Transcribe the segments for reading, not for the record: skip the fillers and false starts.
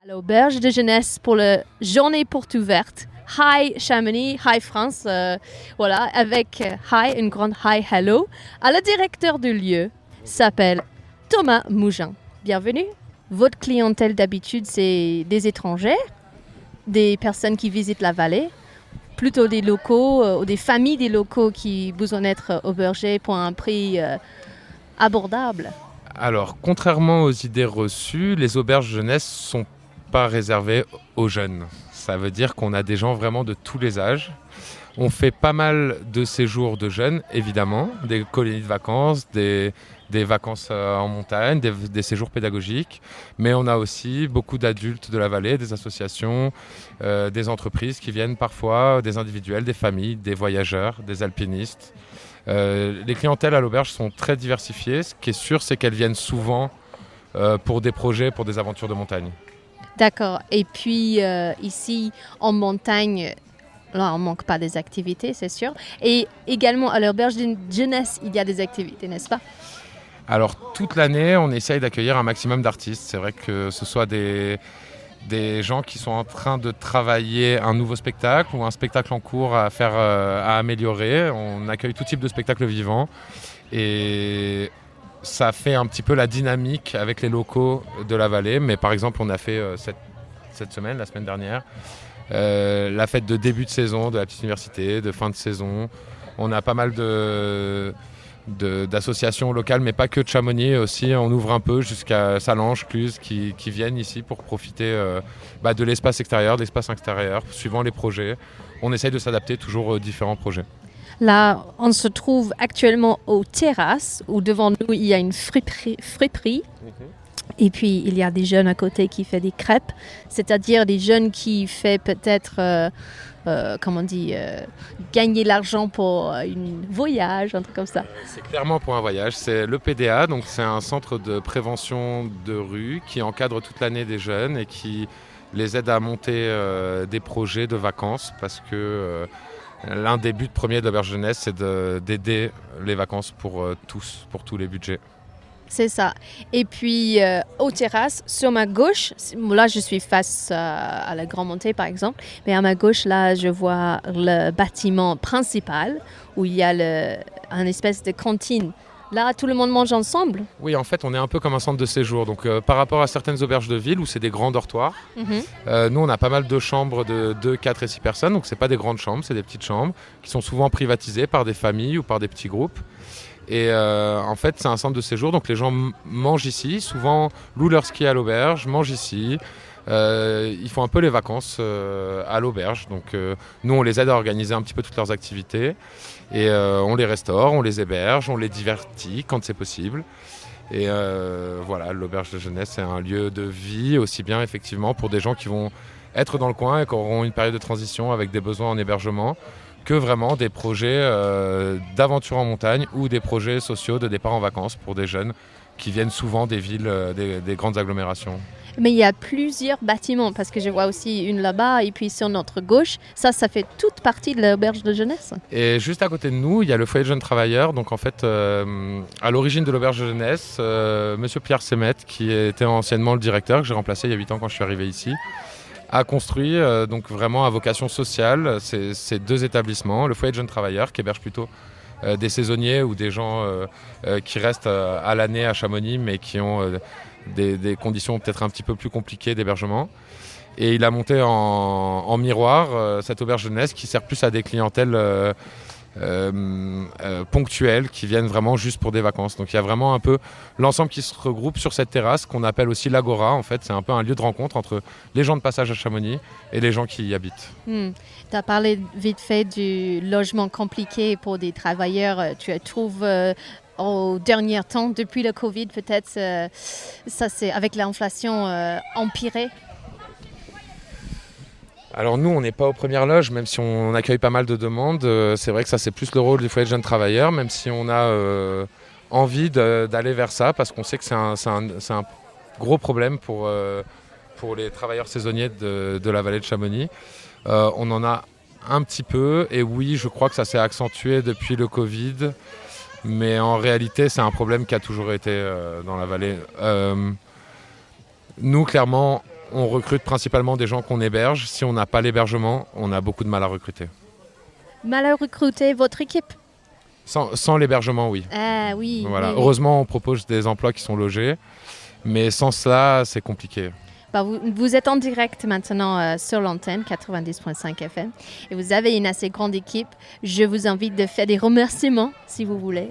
À l'auberge de jeunesse pour la journée porte ouverte. Hi Chamonix, hi France, voilà, avec hi, une grande hi hello. À le directeur du lieu s'appelle Thomas Mougin. Bienvenue. Votre clientèle d'habitude, c'est des étrangers, des personnes qui visitent la vallée, plutôt des locaux ou des familles des locaux qui besoin d'être aubergés pour un prix abordable. Alors, contrairement aux idées reçues, les auberges jeunesse sont pas réservées aux jeunes. Ça veut dire qu'on a des gens vraiment de tous les âges. On fait pas mal de séjours de jeunes, évidemment, des colonies de vacances, des vacances en montagne, des séjours pédagogiques. Mais on a aussi beaucoup d'adultes de la vallée, des associations, des entreprises qui viennent parfois, des individuels, des familles, des voyageurs, des alpinistes. Les clientèles à l'auberge sont très diversifiées. Ce qui est sûr, c'est qu'elles viennent souvent pour des projets, pour des aventures de montagne. D'accord. Et puis ici, en montagne, là, on ne manque pas des activités, c'est sûr. Et également, à l'auberge de jeunesse, il y a des activités, n'est-ce pas? Alors, toute l'année, on essaye d'accueillir un maximum d'artistes. C'est vrai que ce soit des gens qui sont en train de travailler un nouveau spectacle ou un spectacle en cours à faire, à améliorer. On accueille tout type de spectacle vivant. Et ça fait un petit peu la dynamique avec les locaux de la vallée. Mais par exemple, on a fait cette semaine, la semaine dernière, la fête de début de saison de la petite université, de fin de saison. On a pas mal d'associations locales, mais pas que de Chamonix aussi. On ouvre un peu jusqu'à Salange, Cluse, qui viennent ici pour profiter de l'espace extérieur, de l'espace intérieur, suivant les projets. On essaye de s'adapter toujours aux différents projets. Là, on se trouve actuellement aux terrasses, où devant nous, il y a une friperie. Et puis, il y a des jeunes à côté qui font des crêpes, c'est-à-dire des jeunes qui font peut-être, gagner l'argent pour un voyage, un truc comme ça. C'est clairement pour un voyage. C'est le PDA, donc c'est un centre de prévention de rue qui encadre toute l'année des jeunes et qui les aide à monter des projets de vacances parce que l'un des buts premiers de l'auberge jeunesse, c'est d'aider les vacances pour tous les budgets. C'est ça. Et puis, aux terrasses, sur ma gauche, là, je suis face à la Grande Montée, par exemple. Mais à ma gauche, là, je vois le bâtiment principal où il y a un espèce de cantine. Là, tout le monde mange ensemble. Oui, en fait, on est un peu comme un centre de séjour. Donc, par rapport à certaines auberges de ville où c'est des grands dortoirs, nous, on a pas mal de chambres de 2, 4 et 6 personnes. Donc, ce n'est pas des grandes chambres, c'est des petites chambres qui sont souvent privatisées par des familles ou par des petits groupes. Et en fait, c'est un centre de séjour, donc les gens mangent ici, souvent louent leur ski à l'auberge, mangent ici. Ils font un peu les vacances à l'auberge. Donc nous, on les aide à organiser un petit peu toutes leurs activités. Et on les restaure, on les héberge, on les divertit quand c'est possible. Et voilà, l'auberge de jeunesse, c'est un lieu de vie, aussi bien effectivement pour des gens qui vont être dans le coin et qui auront une période de transition avec des besoins en hébergement, que vraiment des projets d'aventure en montagne ou des projets sociaux de départ en vacances pour des jeunes qui viennent souvent des villes, des grandes agglomérations. Mais il y a plusieurs bâtiments, parce que je vois aussi une là-bas et puis sur notre gauche. Ça fait toute partie de l'auberge de jeunesse. Et juste à côté de nous, il y a le foyer de jeunes travailleurs. Donc en fait, à l'origine de l'auberge de jeunesse, Monsieur Pierre Semet, qui était anciennement le directeur, que j'ai remplacé il y a 8 ans quand je suis arrivé ici, a construit donc vraiment à vocation sociale ces 2 établissements. Le foyer de jeunes travailleurs qui héberge plutôt des saisonniers ou des gens qui restent à l'année à Chamonix mais qui ont des conditions peut-être un petit peu plus compliquées d'hébergement. Et il a monté en miroir cette auberge jeunesse qui sert plus à des clientèles ponctuelles qui viennent vraiment juste pour des vacances. Donc il y a vraiment un peu l'ensemble qui se regroupe sur cette terrasse qu'on appelle aussi l'Agora. En fait, c'est un peu un lieu de rencontre entre les gens de passage à Chamonix et les gens qui y habitent. Tu as parlé vite fait du logement compliqué pour des travailleurs. Tu trouves au dernier temps, depuis le Covid, peut-être, ça c'est avec l'inflation empiré? Alors nous, on n'est pas aux premières loges, même si on accueille pas mal de demandes. C'est vrai que ça, c'est plus le rôle du foyer de jeunes travailleurs, même si on a envie d'aller vers ça, parce qu'on sait que c'est un gros problème pour les travailleurs saisonniers de la vallée de Chamonix. On en a un petit peu, et oui, je crois que ça s'est accentué depuis le Covid, mais en réalité, c'est un problème qui a toujours été dans la vallée. Nous, clairement, on recrute principalement des gens qu'on héberge. Si on n'a pas l'hébergement, on a beaucoup de mal à recruter. Mal à recruter votre équipe? Sans l'hébergement, oui. Ah oui. Voilà. Oui. Heureusement, on propose des emplois qui sont logés, mais sans cela, c'est compliqué. Bah, vous êtes en direct maintenant sur l'antenne 90.5 FM et vous avez une assez grande équipe. Je vous invite de faire des remerciements si vous voulez.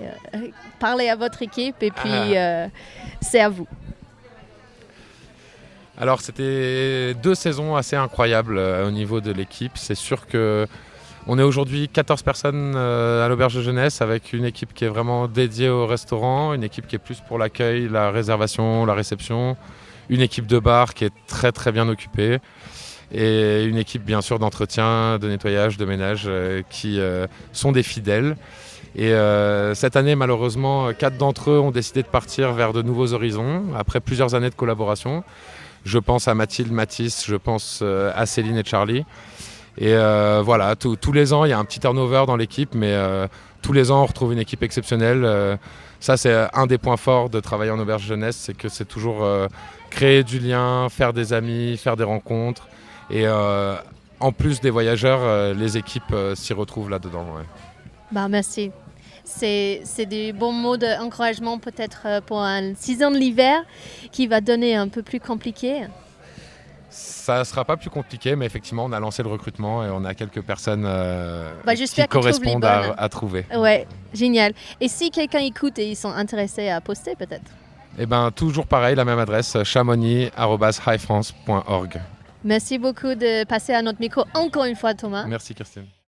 Parler à votre équipe et puis c'est à vous. Alors, c'était 2 saisons assez incroyables au niveau de l'équipe. C'est sûr que on est aujourd'hui 14 personnes à l'auberge de jeunesse avec une équipe qui est vraiment dédiée au restaurant, une équipe qui est plus pour l'accueil, la réservation, la réception, une équipe de bar qui est très très bien occupée et une équipe bien sûr d'entretien, de nettoyage, de ménage qui sont des fidèles. Et cette année, malheureusement, 4 d'entre eux ont décidé de partir vers de nouveaux horizons après plusieurs années de collaboration. Je pense à Mathilde, Mathis, je pense à Céline et Charlie. Et voilà, tous les ans, il y a un petit turnover dans l'équipe, mais tous les ans, on retrouve une équipe exceptionnelle. Ça, c'est un des points forts de travailler en auberge jeunesse, c'est que c'est toujours créer du lien, faire des amis, faire des rencontres. Et en plus des voyageurs, les équipes s'y retrouvent là-dedans. Ouais. Bah, merci. C'est des bons mots d'encouragement peut-être pour une saison de l'hiver qui va donner un peu plus compliqué. Ça ne sera pas plus compliqué, mais effectivement, on a lancé le recrutement et on a quelques personnes qui correspondent à trouver. Ouais, génial. Et si quelqu'un écoute et ils sont intéressés à poster peut-être? Eh bien, toujours pareil, la même adresse, chamonix@highfrance.org. Merci beaucoup de passer à notre micro encore une fois, Thomas. Merci, Christine.